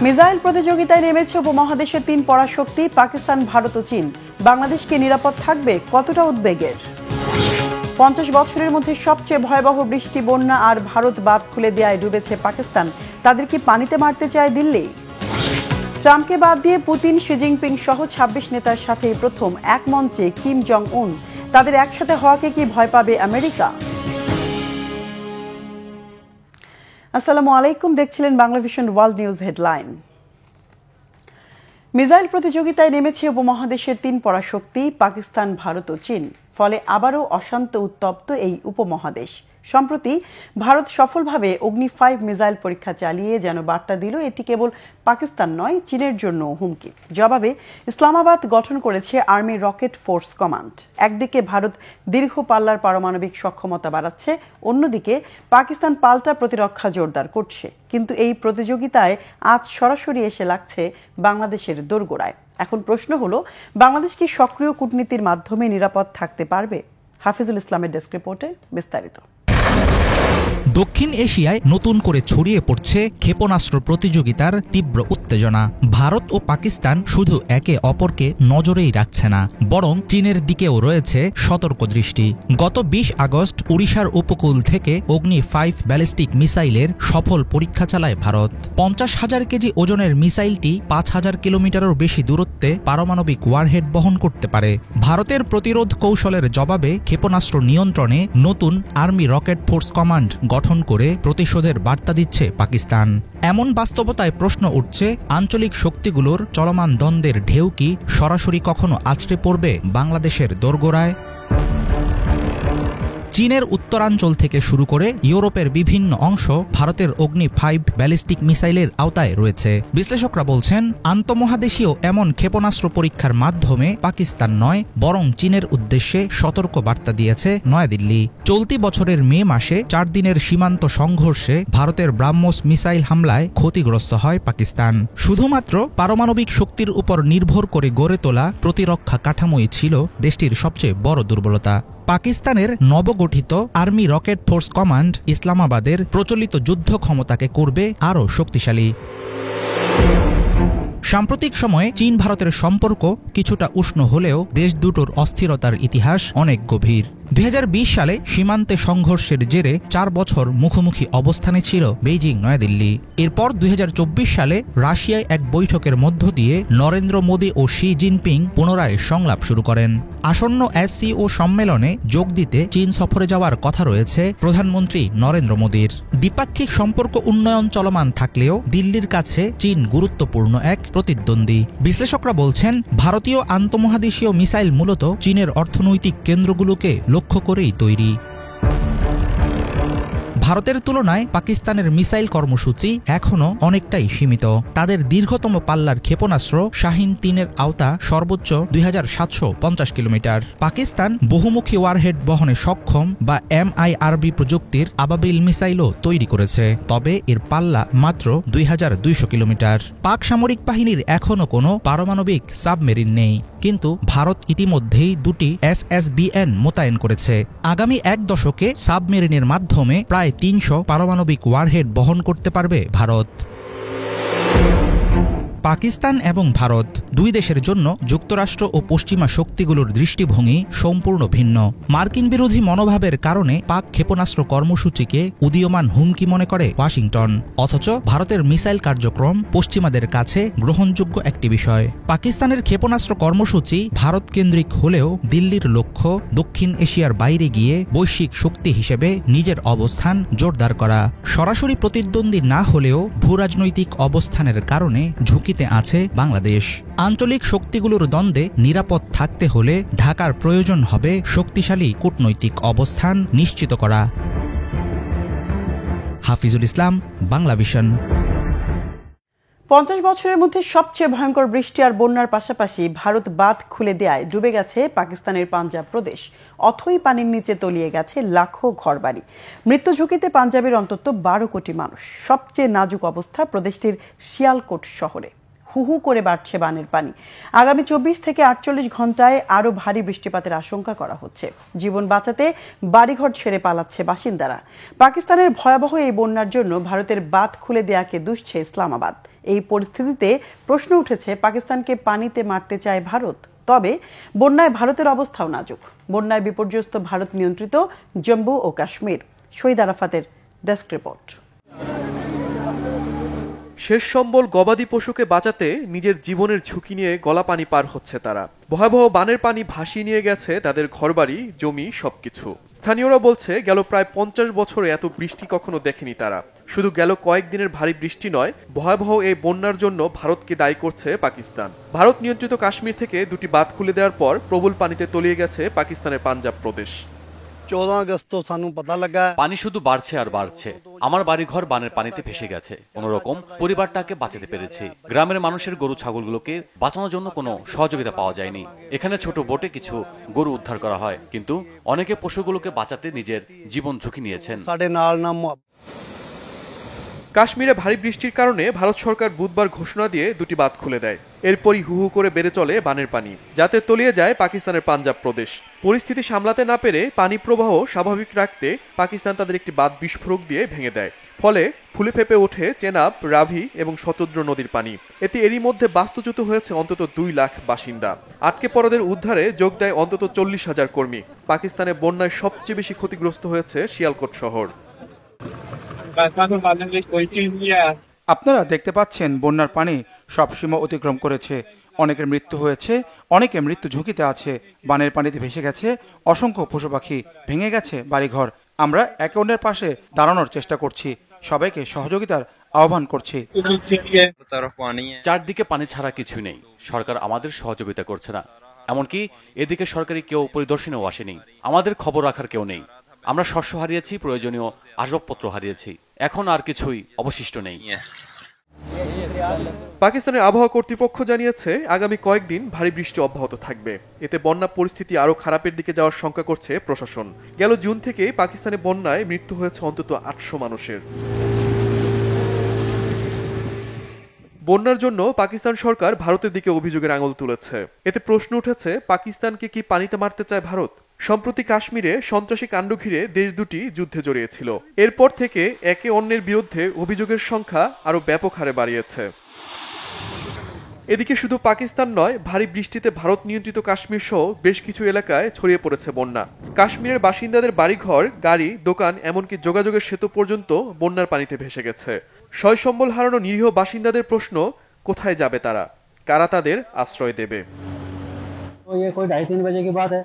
Missile প্রতিযোগিতায় নেমেছে উপমহাদেশের ৩ পরাশক্তি পাকিস্তান, ভারত ও চীন। বাংলাদেশকে নিরাপদ থাকবে কতটা উদ্বেগের? ৫০ বছরের মধ্যে সবচেয়ে ভয়াবহ বৃষ্টি, বন্যা আর ভারত বাঁধ খুলে দেয়ায় ডুবেছে পাকিস্তান। তাদের কি পানিতে মারতে চায় দিল্লি? ট্রাম্পকে বাদ দিয়ে পুতিন, শি জিনপিং সহ ২৬ নেতার সাথে প্রথম এক মঞ্চে কিম জং উন। তাদের একসাথে হওয়াকে কি ভয় পাবে আমেরিকা? আসসালামু আলাইকুম, দেখছিলেন Bangla vision world news headline. Missile প্রতিযোগিতায় নেমেছে উপমহাদেশের ৩ পরাশক্তি পাকিস্তান, ভারত ও চীন। ফলে আবারও অশান্ত উত্তপ্ত এই উপমহাদেশ। সম্প্রতি ভারত সফলভাবে অগ্নি-5 মিসাইল পরীক্ষা চালিয়ে যেন বার্তা দিল এটি কেবল পাকিস্তান নয়, চীনের জন্য হুমকি। জবাবে ইসলামাবাদ গঠন করেছে আর্মি রকেট ফোর্স কমান্ড। একদিকে ভারত দীর্ঘ পাল্লার পারমাণবিক সক্ষমতা বাড়াচ্ছে, অন্যদিকে পাকিস্তান পাল্টা প্রতিরক্ষা জোরদার করছে। কিন্তু এই প্রতিযোগিতায় আজ সরাসরি এসে লাগছে বাংলাদেশের দোরগোড়ায়। এখন প্রশ্ন হলো, বাংলাদেশ কি সক্রিয় কূটনীতির মাধ্যমে নিরাপদ থাকতে পারবে? হাফিজুল ইসলামের ডেস্ক রিপোর্টে বিস্তারিত। দক্ষিণ এশিয়ায় নতুন করে ছড়িয়ে পড়ছে ক্ষেপণাস্ত্র প্রতিযোগিতার তীব্র উত্তেজনা। ভারত ও পাকিস্তান শুধু একে অপরকে নজরেই রাখছে না, বরং চীনের দিকেও রয়েছে সতর্ক দৃষ্টি। গত ২০ আগস্ট ওড়িশার উপকূল থেকে অগ্নি-5 ব্যালিস্টিক মিসাইলের সফল পরীক্ষা চালায় ভারত। ৫০,০০০ কেজি ওজনের মিসাইলটি ৫,০০০ কিলোমিটারের বেশি দূরত্বে পারমাণবিক ওয়ারহেড বহন করতে পারে। ভারতের প্রতিরোধ কৌশলের জবাবে ক্ষেপণাস্ত্র নিয়ন্ত্রণে নতুন আর্মি রকেট ফোর্স কমান্ড গঠন করে প্রতিশোধের বার্তা দিচ্ছে পাকিস্তান। এমন বাস্তবতায় প্রশ্ন উঠছে, আঞ্চলিক শক্তিগুলোর চলমান দ্বন্দ্বের ঢেউ কি সরাসরি কখনো আছড়ে পড়বে বাংলাদেশের দোরগোড়ায়? চীনের উত্তরাঞ্চল থেকে শুরু করে ইউরোপের বিভিন্ন অংশ ভারতের অগ্নি-5 ব্যালিস্টিক মিসাইলের আওতায় রয়েছে। বিশ্লেষকরা বলছেন, আন্তঃমহাদেশীয় এমন ক্ষেপণাস্ত্র পরীক্ষার মাধ্যমে পাকিস্তান নয়, বরং চীনের উদ্দেশ্যে সতর্ক বার্তা দিয়েছে নয়াদিল্লি। চলতি বছরের মে মাসে ৪ দিনের সীমান্ত সংঘর্ষে ভারতের ব্রাহ্মস মিসাইল হামলায় ক্ষতিগ্রস্ত হয় পাকিস্তান। শুধুমাত্র পারমাণবিক শক্তির উপর নির্ভর করে গড়ে তোলা প্রতিরক্ষা কাঠামোই ছিল দেশটির সবচেয়ে বড় দুর্বলতা। পাকিস্তানের নবগঠিত আর্মি রকেট ফোর্স কমান্ড ইসলামাবাদের প্রচলিত যুদ্ধ ক্ষমতাকে করবে আরও শক্তিশালী। সাম্প্রতিক সময়ে চীন ভারতের সম্পর্ক কিছুটা উষ্ণ হলেও দেশ দুটোর অস্থিরতার ইতিহাস অনেক গভীর। ২০২০ সালে সীমান্তে সংঘর্ষের জেরে ৪ বছর মুখোমুখি অবস্থানে ছিল বেইজিং নয়াদিল্লি। এরপর ২০২৪ সালে রাশিয়ায় এক বৈঠকের মধ্য দিয়ে নরেন্দ্র মোদী ও শি জিনপিং পুনরায় সংলাপ শুরু করেন। আসন্ন SCO সম্মেলনে যোগ দিতে চীন সফরে যাওয়ার কথা রয়েছে প্রধানমন্ত্রী নরেন্দ্র মোদীর। দ্বিপাক্ষিক সম্পর্ক উন্নয়ন চলমান থাকলেও দিল্লির কাছে চীন গুরুত্বপূর্ণ এক প্রতিদ্বন্দ্বী। বিশ্লেষকরা বলছেন, ভারতীয় আন্তঃমহাদেশীয় মিসাইল মূলত চীনের অর্থনৈতিক কেন্দ্রগুলোকে লক্ষ্য করেই তৈরি। ভারতের তুলনায় পাকিস্তানের মিসাইল কর্মসূচি এখনও অনেকটাই সীমিত। তাদের দীর্ঘতম পাল্লার ক্ষেপণাস্ত্র শাহিন-৩-এর আওতা সর্বোচ্চ ২৭৫০ কিলোমিটার। পাকিস্তান বহুমুখী ওয়ারহেড বহনে সক্ষম বা MIRV প্রযুক্তির আবাবিল মিসাইলও তৈরি করেছে, তবে এর পাল্লা মাত্র ২২০০ কিলোমিটার। পাক সামরিক বাহিনীর এখনও কোনো পারমাণবিক সাবমেরিন নেই, কিন্তু ভারত ইতিমধ্যেই ২টি SSBN মোতায়েন করেছে। আগামী ১ দশকে সাবমেরিনের মাধ্যমে প্রায় ৩০০ পারমাণবিক ওয়ারহেড বহন করতে পারবে ভারত। পাকিস্তান এবং ভারত দুই দেশের জন্য যুক্তরাষ্ট্র ও পশ্চিমা শক্তিগুলোর দৃষ্টিভঙ্গি সম্পূর্ণ ভিন্ন। মার্কিন বিরোধী মনোভাবের কারণে পাক ক্ষেপণাস্ত্র কর্মসূচিকে উদীয়মান হুমকি মনে করে ওয়াশিংটন, অথচ ভারতের মিসাইল কার্যক্রম পশ্চিমাদের কাছে গ্রহণযোগ্য একটি বিষয়। পাকিস্তানের ক্ষেপণাস্ত্র কর্মসূচি ভারত কেন্দ্রিক হলেও দিল্লির লক্ষ্য দক্ষিণ এশিয়ার বাইরে গিয়ে বৈশ্বিক শক্তি হিসেবে নিজের অবস্থান জোরদার করা। সরাসরি প্রতিদ্বন্দ্বী না হলেও ভূরাজনৈতিক অবস্থানের কারণে ঝুঁকি আছে বাংলাদেশ। আঞ্চলিক শক্তিগুলোর দ্বন্দ্বে নিরাপদ থাকতে হলে ঢাকার প্রয়োজন হবে শক্তিশালী কূটনৈতিক অবস্থান নিশ্চিত করা। হাফিজুল ইসলাম, বাংলা ভিশন। ৫০ বছরের মধ্যে সবচেয়ে ভয়ঙ্কর বৃষ্টি আর বন্যার পাশাপাশি ভারত বাঁধ খুলে দেয়ায় ডুবে গেছে পাকিস্তানের পাঞ্জাব প্রদেশ। অথই পানির নিচে তলিয়ে গেছে লাখো ঘরবাড়ি। মৃত্যু ঝুঁকিতে পাঞ্জাবের অন্তত ১২ কোটি মানুষ। সবচেয়ে নাজুক অবস্থা প্রদেশটির শিয়ালকোট শহরে। হু হু করে বাড়ছে বানের পানি। আগামী ২৪ থেকে ৪৮ ঘন্টায় আরও ভারী বৃষ্টিপাতের আশঙ্কা করা হচ্ছে। জীবন বাঁচাতে বাড়িঘর ছেড়ে পালাচ্ছে বাসিন্দারা। পাকিস্তানের ভয়াবহ এই বন্যার জন্য ভারতের বাঁধ খুলে দেয়াকে দুষছে ইসলামাবাদ। এই পরিস্থিতিতে প্রশ্ন উঠেছে, পাকিস্তানকে পানিতে মারতে চায় ভারত। তবে বন্যায় ভারতের অবস্থাও নাজুক। বন্যায় বিপর্যস্ত ভারত নিয়ন্ত্রিত জম্মু ও কাশ্মীর। শহীদ আরাফাতের ডেস্ক রিপোর্ট। শেষ সম্বল গবাদি পশুকে বাঁচাতে নিজের জীবনের ঝুঁকি নিয়ে গলা পানি পার হচ্ছে তারা। ভয়াবহ বানের পানি ভাসিয়ে নিয়ে গেছে তাদের ঘরবাড়ি, জমি, সবকিছু। স্থানীয়রা বলছে, গেল প্রায় 50 বছরে এত বৃষ্টি কখনো দেখেনি তারা। শুধু গেল কয়েকদিনের ভারী বৃষ্টি নয়, ভয়াবহ এই বন্যার জন্য ভারতকে দায়ী করছে পাকিস্তান। ভারত নিয়ন্ত্রিত কাশ্মীর থেকে দুটি বাঁধ খুলে দেওয়ার পর প্রবল পানিতে তলিয়ে গেছে পাকিস্তানের পাঞ্জাব প্রদেশ। 14 अगस्त को सानू पता लगा পানি শুধু বাড়ছে আর বাড়ছে। আমার বাড়িঘর বানের পানিতে ভেসে গেছে। কোনো রকম পরিবারটাকে বাঁচাতে পেরেছি। গ্রামের মানুষের গরু ছাগলগুলোকে বাঁচানোর জন্য কোনো সহযোগিতা পাওয়া যায়নি। এখানে ছোট বোটে কিছু গরু উদ্ধার করা হয়, কিন্তু অনেকে পশুগুলোকে বাঁচাতে নিজের জীবন ঝুঁকি নিয়েছেন। साडे नाल नाम কাশ্মীরে ভারী বৃষ্টির কারণে ভারত সরকার বুধবার ঘোষণা দিয়ে দুটি বাঁধ খুলে দেয়। এরপরই হু হু করে বেড়ে চলে বানের পানি, যাতে তলিয়ে যায় পাকিস্তানের পাঞ্জাব প্রদেশ। পরিস্থিতি সামলাতে না পেরে পানি প্রবাহ স্বাভাবিক রাখতে পাকিস্তান তাদের একটি বাঁধ বিস্ফোরক দিয়ে ভেঙে দেয়। ফলে ফুলে ফেপে ওঠে চেনাব, রাভি এবং শতদ্র নদীর পানি। এতে এরই মধ্যে বাস্তুচ্যুত হয়েছে অন্তত 2 লাখ বাসিন্দা। আটকে পড়াদের উদ্ধারে যোগ দেয় অন্তত 40,000 কর্মী। পাকিস্তানে বন্যায় সবচেয়ে বেশি ক্ষতিগ্রস্ত হয়েছে শিয়ালকোট শহর। আপনারা দেখতে পাচ্ছেন, বন্যার পানি সব সীমা অতিক্রম করেছে। অনেকের মৃত্যু হয়েছে, অনেকে মৃত্যু ঝুঁকিতে আছে। বানের পানিতে ভেসে গেছে অসংখ্য পশু পাখি, ভেঙে গেছে বাড়িঘর। আমরা একে অন্যের পাশে দাঁড়ানোর চেষ্টা করছি, সবাইকে সহযোগিতার আহ্বান করছি। চারদিকে পানি ছাড়া কিছুই নেই। সরকার আমাদের সহযোগিতা করছে না, এমনকি এদিকে সরকারি কেউ পরিদর্শনেও আসেনি। আমাদের খবর রাখার কেউ নেই। আমরা শস্য হারিয়েছি, প্রয়োজনীয় আসবাবপত্র হারিয়েছি। এখন আর কিছুই অবশিষ্ট নেই। পাকিস্তানের আবহাওয়া কর্তৃপক্ষ জানিয়েছে, আগামী কয়েকদিন ভারী বৃষ্টি অব্যাহত থাকবে। এতে বন্যা পরিস্থিতি আরও খারাপের দিকে যাওয়ার শঙ্কা করছে প্রশাসন। গেল জুন থেকে পাকিস্তানে বন্যায় মৃত্যু হয়েছে অন্তত 800 মানুষের। বন্যার জন্য পাকিস্তান সরকার ভারতের দিকে অভিযোগের আঙুল তুলেছে। এতে প্রশ্ন উঠেছে, পাকিস্তানকে কি পানিতে মারতে চায় ভারত? সম্প্রতি কাশ্মীরে সন্ত্রাসী কাণ্ড ঘিরে দেশ দুটি যুদ্ধে জড়িয়েছিল। এরপর থেকে একে অন্যের বিরুদ্ধে অভিযোগের সংখ্যা আরও ব্যাপক হারে বাড়িয়েছে। এদিকে শুধু পাকিস্তান নয়, ভারী বৃষ্টিতে ভারত নিয়ন্ত্রিত কাশ্মীর সহ বেশ কিছু এলাকায় ছড়িয়ে পড়েছে বন্যা। কাশ্মীরের বাসিন্দাদের বাড়িঘর, গাড়ি, দোকান, এমনকি যোগাযোগের সেতু পর্যন্ত বন্যার পানিতে ভেসে গেছে। সয় সম্বল হারানো নিরীহ বাসিন্দাদের প্রশ্ন, কোথায় যাবে তারা? কারা তাদের আশ্রয় দেবে?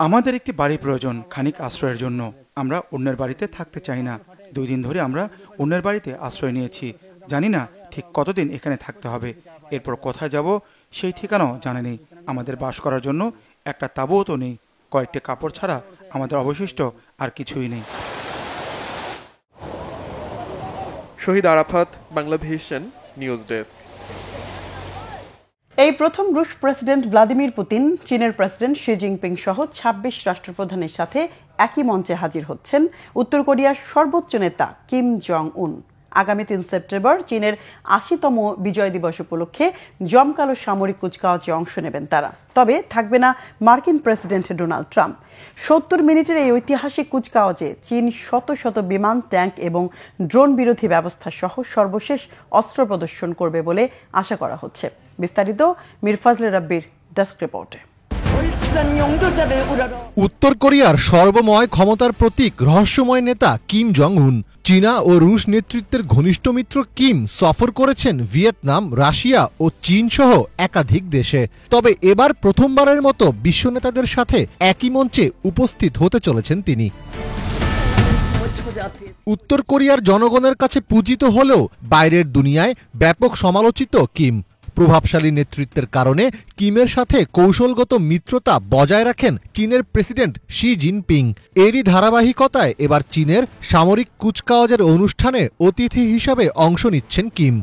আমাদের একটি বাড়ি প্রয়োজন, খানিক আশ্রয়ের জন্য। আমরা অন্যের বাড়িতে থাকতে চাই না। 2 দিন ধরে আমরা অন্যের বাড়িতে আশ্রয় নিয়েছি। জানি না ঠিক কতদিন এখানে থাকতে হবে। এরপর কোথায় যাব সেই ঠিকানাও জানা নেই। আমাদের বাস করার জন্য একটা তাঁবুও তো নেই। কয়েকটি কাপড় ছাড়া আমাদের অবশিষ্ট আর কিছুই নেই। শহীদ আরাফাত, বাংলাভিশন নিউজ ডেস্ক। এই প্রথম রুশ প্রেসিডেন্ট ভ্লাদিমির পুতিন চীনের প্রেসিডেন্ট শি জিনপিং সহ 26 রাষ্ট্রপ্রধানের সাথে একই মঞ্চে হাজির হচ্ছেন উত্তর কোরিয়ার সর্বোচ্চ নেতা কিম জং উন। আগামী 3 সেপ্টেম্বর চীনের 80তম বিজয় দিবস উপলক্ষে জমকালো সামরিক কুচকাওয়াজে অংশ নেবেন তারা। তবে থাকবে না মার্কিন প্রেসিডেন্ট ডোনাল্ড ট্রাম্প। 70 মিনিটের এই ঐতিহাসিক কুচকাওয়াজে চীন শত শত বিমান, ট্যাঙ্ক এবং ড্রোন বিরোধী ব্যবস্থা সহ সর্বশেষ অস্ত্র প্রদর্শন করবে বলে আশা করা হচ্ছে। বিস্তারিত মীর ফাজলে রাব্বির ডেস্ক রিপোর্টে। উত্তর কোরিয়ার সর্বময় ক্ষমতার প্রতীক রহস্যময় নেতা কিম জং উন। চীনা ও রুশ নেতৃত্বের ঘনিষ্ঠ মিত্র কিম সফর করেছেন ভিয়েতনাম, রাশিয়া ও চীন সহ একাধিক দেশে। তবে এবার প্রথমবারের মতো বিশ্ব নেতাদের সাথে একই মঞ্চে উপস্থিত হতে চলেছেন তিনি। উত্তর কোরিয়ার জনগণের কাছে পূজিত হলেও বাইরের দুনিয়ায় ব্যাপক সমালোচিত কিম। প্রভাবশালী নেতৃত্বের কারণে কিমের সাথে কৌশলগত মিত্রতা বজায় রাখেন চীনের প্রেসিডেন্ট শি জিনপিং। এরই ধারাবাহিকতায় এবার চীনের সামরিক কুচকাওয়াজের অনুষ্ঠানে অতিথি হিসাবে অংশ নিচ্ছেন কিম।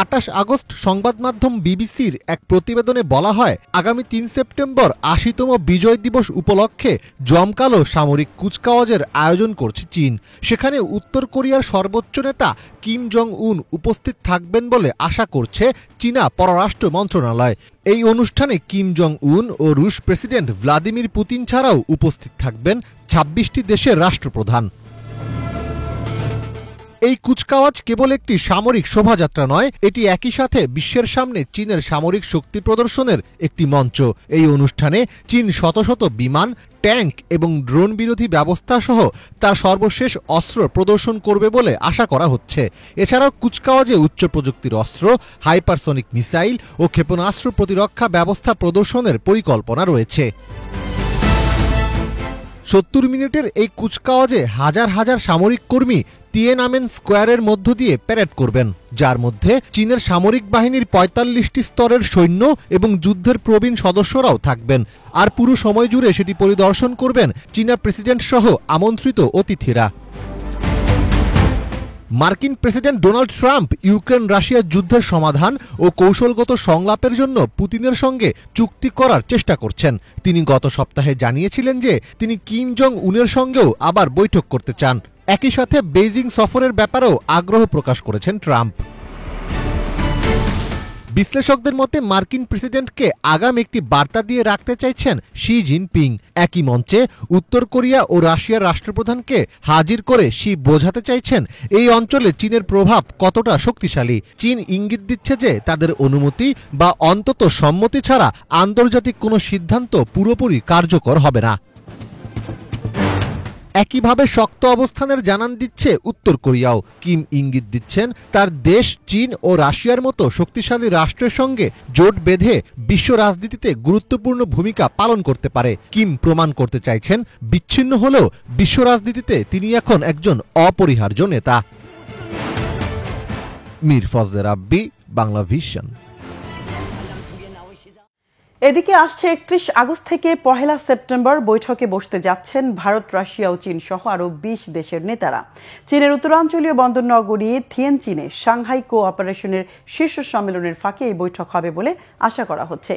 28 আগস্ট সংবাদ মাধ্যম বিবিসির এক প্রতিবেদনে বলা হয়, আগামী 3 সেপ্টেম্বর 80তম বিজয় দিবস উপলক্ষে জমকালো সামরিক কুচকাওয়াজের আয়োজন করছে চীন। সেখানে উত্তর কোরিয়ার সর্বোচ্চ নেতা কিম জং উন উপস্থিত থাকবেন বলে আশা করছে চীনা পররাষ্ট্র মন্ত্রণালয়। এই অনুষ্ঠানে কিম জং উন ও রুশ প্রেসিডেন্ট ভ্লাদিমির পুতিন ছাড়াও উপস্থিত থাকবেন 26টি দেশের রাষ্ট্রপ্রধান। এই কুচকাওয়াজ কেবল একটি সামরিক শোভাযাত্রা নয়, এটি একই সাথে বিশ্বের সামনে চীনের সামরিক শক্তি প্রদর্শনের একটি মঞ্চ। এই অনুষ্ঠানে চীন শত শত বিমান, ট্যাঙ্ক এবং ড্রোন বিরোধী ব্যবস্থা সহ তার সর্বশেষ অস্ত্র প্রদর্শন করবে বলে আশা করা হচ্ছে। এছাড়াও কুচকাওয়াজে উচ্চ প্রযুক্তির অস্ত্র, হাইপারসনিক মিসাইল ও ক্ষেপণাস্ত্র প্রতিরক্ষা ব্যবস্থা প্রদর্শনের পরিকল্পনা রয়েছে। 70 মিনিটের এই কুচকাওয়াজে হাজার হাজার সামরিক কর্মী তিয়ানআনমেন স্কোয়ারের মধ্য দিয়ে প্যারেড করবেন, যার মধ্যে চীনের সামরিক বাহিনীর ৪৫টি স্তরের সৈন্য এবং যুদ্ধের প্রবীণ সদস্যরাও থাকবেন। আর পুরো সময় জুড়ে সেটি পরিদর্শন করবেন চীনা প্রেসিডেন্ট সহ আমন্ত্রিত অতিথিরা। মার্কিন president Donald Trump Ukraine Russia যুদ্ধের সমাধান ও কৌশলগত সংলাপের জন্য পুতিনের সঙ্গে চুক্তি করার চেষ্টা করছেন। তিনি গত সপ্তাহে জানিয়েছিলেন যে তিনি কিম জং উনের সঙ্গেও আবার বৈঠক করতে চান। একই সাথে বেইজিং সফরের ব্যাপারেও আগ্রহ প্রকাশ করেছেন ট্রাম্প। বিশ্লেষকদের মতে মার্কিন প্রেসিডেন্টকে আগাম একটি বার্তা দিয়ে রাখতে চাইছেন শি জিনপিং। একই মঞ্চে উত্তর কোরিয়া ও রাশিয়ার রাষ্ট্রপ্রধানকে হাজির করে শি বোঝাতে চাইছেন এই অঞ্চলে চীনের প্রভাব কতটা শক্তিশালী। চীন ইঙ্গিত দিচ্ছে যে তাদের অনুমতি বা অন্তত সম্মতি ছাড়া আন্তর্জাতিক কোনো সিদ্ধান্ত পুরোপুরি কার্যকর হবে না। একইভাবে শক্ত অবস্থানের জানান দিচ্ছে উত্তর কোরিয়াও। কিম ইঙ্গিত দিচ্ছেন তার দেশ চীন ও রাশিয়ার মতো শক্তিশালী রাষ্ট্রের সঙ্গে জোট বেঁধে বিশ্ব রাজনীতিতে গুরুত্বপূর্ণ ভূমিকা পালন করতে পারে। কিম প্রমাণ করতে চাইছেন বিচ্ছিন্ন হলেও বিশ্ব রাজনীতিতে তিনি এখন একজন অপরিহার্য নেতা। মীর ফজলে রাব্বি, বাংলা ভিশন। এদিকে আসছে 31 আগস্ট থেকে 1 সেপ্টেম্বর বৈঠকে বসতে যাচ্ছেন ভারত, রাশিয়া ও চীন সহ আরও 20 দেশের নেতারা। চীনের উত্তরাঞ্চলীয় বন্দর নগরী থিয়েনচিনে সাংহাই কোঅপারেশনের শীর্ষ সম্মেলনের ফাঁকে এই বৈঠক হবে বলে আশা করা হচ্ছে।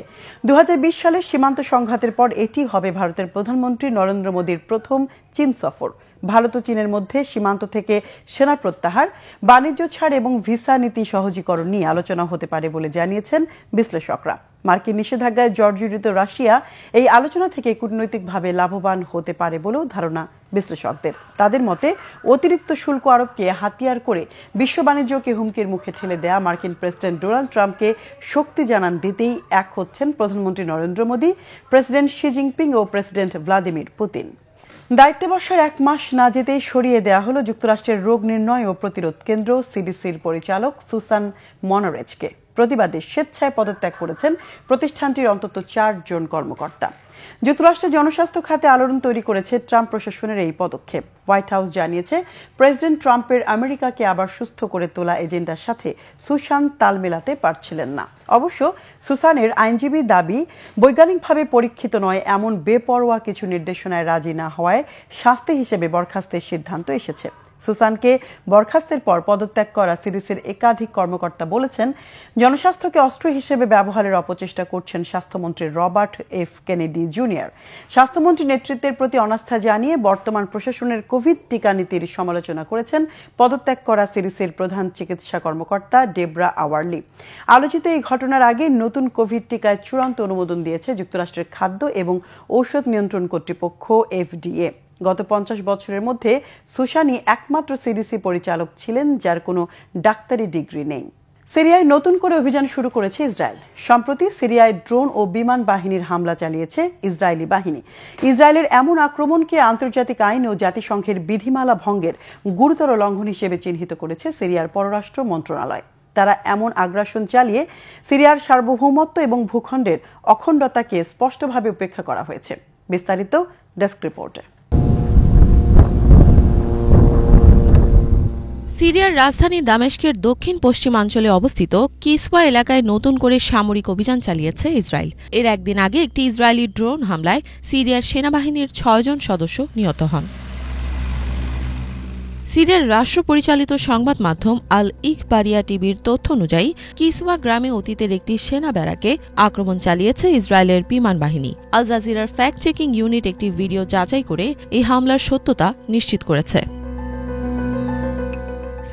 2020 সালের সীমান্ত সংঘাতের পর এটি হবে ভারতের প্রধানমন্ত্রী নরেন্দ্র মোদীর প্রথম চীন সফর। ভারত ও চীনের মধ্যে সীমান্ত থেকে সেনা প্রত্যাহার, বাণিজ্য ছাড় এবং ভিসা নীতি সহজীকরণ নিয়ে আলোচনা হতে পারে বলে জানিয়েছেন বিশ্লেষকরা। মার্কিন নিষেধাজ্ঞায় জর্জরিত রাশিয়া এই আলোচনা থেকে কূটনৈতিকভাবে লাভবান হতে পারে বলেও ধারণা বিশ্লেষকদের। তাদের মতে অতিরিক্ত শুল্ক আরোপকে হাতিয়ার করে বিশ্ব বাণিজ্যকে হুমকির মুখে ঠেলে দেয়া মার্কিন প্রেসিডেন্ট ডোনাল্ড ট্রাম্পকে শক্তি জানান দিতেই এক হচ্ছেন প্রধানমন্ত্রী Narendra Modi, president Xi Jinping ও প্রেসিডেন্ট ভ্লাদিমির পুতিন। দায়িত্বে বসার 1 মাস না যেতেই সরিয়ে দেওয়া হলো যুক্তরাষ্ট্রের রোগ নির্ণয় ও প্রতিরোধ কেন্দ্র সিডিসির পরিচালক সুসান মনারেজকে। প্রতিবাদে স্বেচ্ছায় পদত্যাগ করেছেন প্রতিষ্ঠানটির অন্তত 4 জন কর্মকর্তা। যুক্তরাষ্ট্রের জনস্বাস্থ্য খাতে আলোড়ন তৈরি করেছে ট্রাম্প প্রশাসনের এই পদক্ষেপ। হোয়াইট হাউস জানিয়েছে প্রেসিডেন্ট ট্রাম্পের আমেরিকাকে আবার সুস্থ করে তোলা এজেন্ডার সাথে সুসান তাল মেলাতে পারছিলেন না। অবশ্য সুসানের আইনজীবী দাবি, বৈজ্ঞানিকভাবে পরীক্ষিত নয় এমন বেপরোয়া কিছু নির্দেশনায় রাজি না হওয়ায় শাস্তি হিসেবে বরখাস্তের সিদ্ধান্ত এসেছে। সুসানকে বরখাস্তের পর পদত্যাগ করা সিডিসির একাধিক কর্মকর্তা বলেছেন, জনস্বাস্থ্যকে অস্ত্র হিসেবে ব্যবহারের অপচেষ্টা করছেন স্বাস্থ্যমন্ত্রী রবার্ট এফ কেনেডি জুনিয়র। স্বাস্থ্যমন্ত্রীর নেতৃত্বের প্রতি অনাস্থা জানিয়ে বর্তমান প্রশাসনের কোভিড টিকা নীতির সমালোচনা করেছেন পদত্যাগ করা সিডিসির প্রধান চিকিৎসা কর্মকর্তা ডেবরা আওয়ারলি। আলোচিত এই ঘটনার আগে নতুন কোভিড টিকায় চূড়ান্ত অনুমোদন দিয়েছে যুক্তরাষ্ট্রের খাদ্য এবং ঔষধ নিয়ন্ত্রণ কর্তৃপক্ষ এফডিএ। গত 50 বছরের মধ্যে সুসানি একমাত্র সিডিসি পরিচালক ছিলেন যার কোনো ডাক্তারি ডিগ্রি নেই। সিরিয়ায় নতুন করে অভিযান শুরু করেছে ইসরায়েল। সম্প্রতি সিরিয়ায় ড্রোন ও বিমান বাহিনীর হামলা চালিয়েছে ইসরায়েলি বাহিনী। ইসরায়েলের এমন আক্রমণকে আন্তর্জাতিক আইন ও জাতিসংঘের বিধিমালা ভঙ্গের গুরুতর লঙ্ঘন হিসেবে চিহ্নিত করেছে সিরিয়ার পররাষ্ট্র মন্ত্রণালয়। তারা এমন আগ্রাসন চালিয়ে সিরিয়ার সার্বভৌমত্ব এবং ভূখণ্ডের অখণ্ডতাকে স্পষ্টভাবে উপেক্ষা করা হয়েছে। বিস্তারিত ডেস্ক রিপোর্টে। সিরিয়ার রাজধানী দামেস্কের দক্ষিণ পশ্চিমাঞ্চলে অবস্থিত কিসওয়া এলাকায় নতুন করে সামরিক অভিযান চালিয়েছে ইসরায়েল। এর একদিন আগে একটি ইসরায়েলি ড্রোন হামলায় সিরিয়ার সেনাবাহিনীর 6 জন সদস্য নিহত হন। সিরিয়ার রাষ্ট্র পরিচালিত সংবাদ মাধ্যম আল ইখবারিয়া টিভির তথ্য অনুযায়ী কিসওয়া গ্রামে অতীতের একটি সেনা ব্যারাকে আক্রমণ চালিয়েছে ইসরায়েলের বিমান বাহিনী। আল জাজিরার ফ্যাক্ট চেকিং ইউনিট একটি ভিডিও যাচাই করে এই হামলার সত্যতা নিশ্চিত করেছে।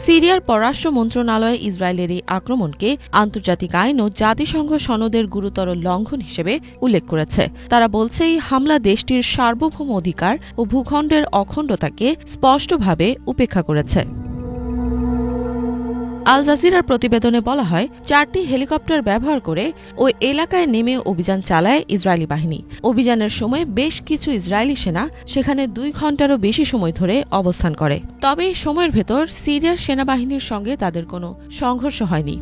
সিরিয়ার পররাষ্ট্র মন্ত্রণালয় ইসরায়েলের এই আক্রমণকে আন্তর্জাতিক আইন ও জাতিসংঘ সনদের গুরুতর লঙ্ঘন হিসেবে উল্লেখ করেছে। তারা বলছে এই হামলা দেশটির সার্বভৌম অধিকার ও ভূখণ্ডের অখণ্ডতাকে স্পষ্টভাবে উপেক্ষা করেছে। আল জাজিরার প্রতিবেদনে বলা হয় 4টি হেলিকপ্টার ব্যবহার করে ওই এলাকায় নেমে অভিযান চালায় ইসরায়েলি বাহিনী। অভিযানের সময় বেশ কিছু ইসরায়েলি সেনা সেখানে 2 ঘণ্টারও বেশি সময় ধরে অবস্থান করে। তবে এই সময়ের ভেতর সিরিয়ার সেনাবাহিনীর সঙ্গে তাদের কোনো সংঘর্ষ হয়নি।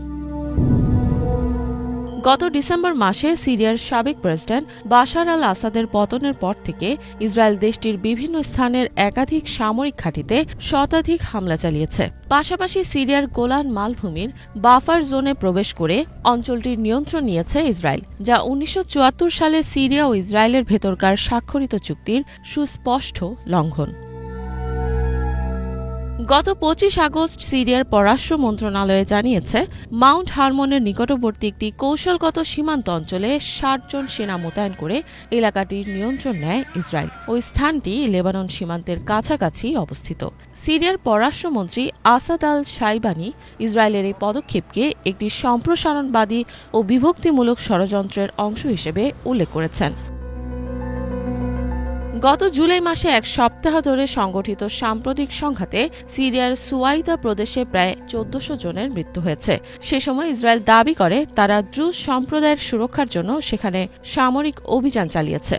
গত ডিসেম্বর মাসে সিরিয়ার সাবেক প্রেসিডেন্ট বাশার আল আসাদের পতনের পর থেকে ইসরায়েল দেশটির বিভিন্ন স্থানের একাধিক সামরিক ঘাঁটিতে শতাধিক হামলা চালিয়েছে। পাশাপাশি সিরিয়ার গোলান মালভূমির বাফার জোনে প্রবেশ করে অঞ্চলটির নিয়ন্ত্রণ নিয়েছে ইসরায়েল, যা 1974 সালে সিরিয়া ও ইসরায়েলের ভেতরকার স্বাক্ষরিত চুক্তির সুস্পষ্ট লঙ্ঘন। গত 25 আগস্ট সিরিয়ার পররাষ্ট্র মন্ত্রণালয়ে জানিয়েছে, মাউন্ট হারমনের নিকটবর্তী একটি কৌশলগত সীমান্ত অঞ্চলে 60 জন সেনা মোতায়েন করে এলাকাটির নিয়ন্ত্রণ নেয় ইসরায়েল। ওই স্থানটি লেবানন সীমান্তের কাছাকাছি অবস্থিত। সিরিয়ার পররাষ্ট্রমন্ত্রী আসাদ আল শাইবানি ইসরায়েলের এই পদক্ষেপকে একটি সম্প্রসারণবাদী ও বিভক্তিমূলক ষড়যন্ত্রের অংশ হিসেবে উল্লেখ করেছেন। গত জুলাই মাসে এক সপ্তাহ ধরে সংগঠিত সাম্প্রতিক সংঘাতে সিরিয়ার সুয়াইদা প্রদেশে প্রায় 1400 জনের মৃত্যু হয়েছে। সে সময় ইসরায়েল দাবি করে তারা দ্রুজ সম্প্রদায়ের সুরক্ষার জন্য সেখানে সামরিক অভিযান চালিয়েছে।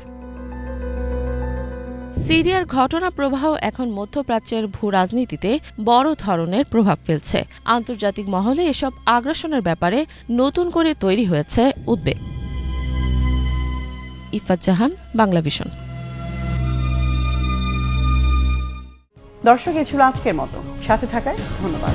সিরিয়ার ঘটনা প্রবাহ এখন মধ্যপ্রাচ্যের ভূরাজনীতিতে বড় ধরনের প্রভাব ফেলছে। আন্তর্জাতিক মহলে এসব আগ্রাসনের ব্যাপারে নতুন করে তৈরি হয়েছে উদ্বেগ। ইফাত জাহান, বাংলাভিশন। দর্শক, এ ছিল আজকের মতো। সাথে থাকায় ধন্যবাদ।